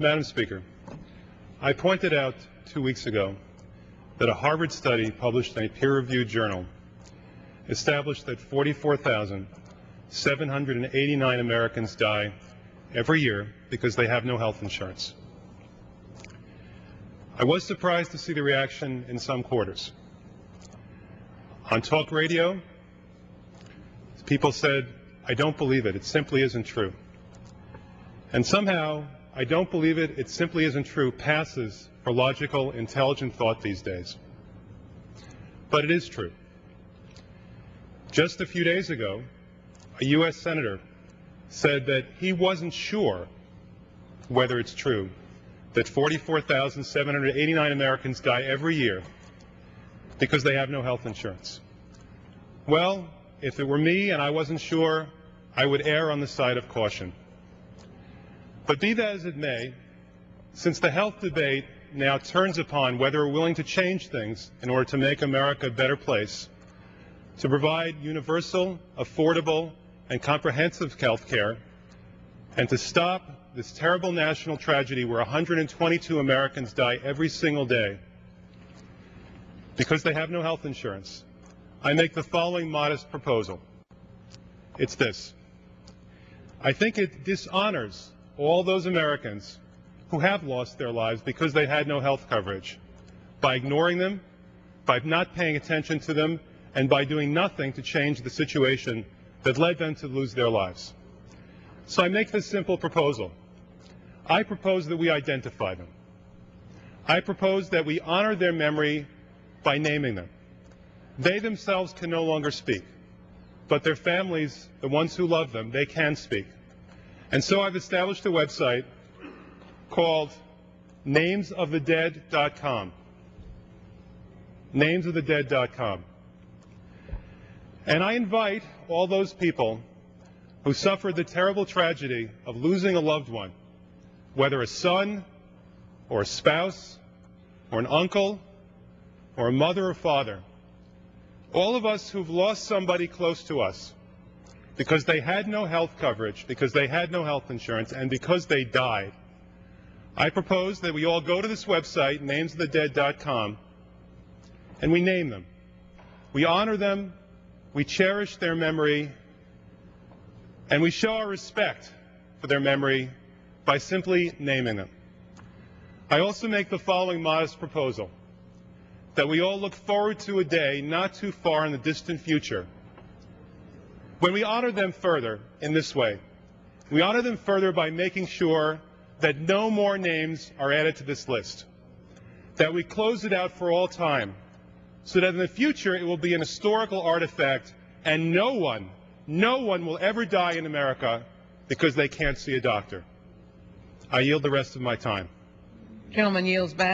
Madam Speaker, I pointed out 2 weeks ago that a Harvard study published in a peer-reviewed journal established that 44,789 Americans die every year because they have no health insurance. I was surprised to see the reaction in some quarters. On talk radio, people said, "I don't believe it. It simply isn't true." And somehow, "I don't believe it. It simply isn't true" passes for logical, intelligent thought these days. But it is true. Just a few days ago, a U.S. Senator said that he wasn't sure whether it's true that 44,789 Americans die every year because they have no health insurance. Well, if it were me and I wasn't sure, I would err on the side of caution. But be that as it may, since the health debate now turns upon whether we're willing to change things in order to make America a better place, to provide universal, affordable, and comprehensive health care, and to stop this terrible national tragedy where 122 Americans die every single day because they have no health insurance, I make the following modest proposal. It's this. I think it dishonors all those Americans who have lost their lives because they had no health coverage by ignoring them, by not paying attention to them, and by doing nothing to change the situation that led them to lose their lives. So I make this simple proposal. I propose that we identify them. I propose that we honor their memory by naming them. They themselves can no longer speak, but their families, the ones who love them, they can speak. And so I've established a website called namesofthedead.com. Namesofthedead.com. And I invite all those people who suffered the terrible tragedy of losing a loved one, whether a son or a spouse or an uncle or a mother or father, all of us who've lost somebody close to us because they had no health coverage, because they had no health insurance, and because they died, I propose that we all go to this website, namesofthedead.com, and we name them. We honor them, we cherish their memory, and we show our respect for their memory by simply naming them. I also make the following modest proposal, that we all look forward to a day not too far in the distant future when we honor them further in this way. We honor them further by making sure that no more names are added to this list, that we close it out for all time, so that in the future it will be an historical artifact and no one will ever die in America because they can't see a doctor. I yield the rest of my time. Gentleman yields back.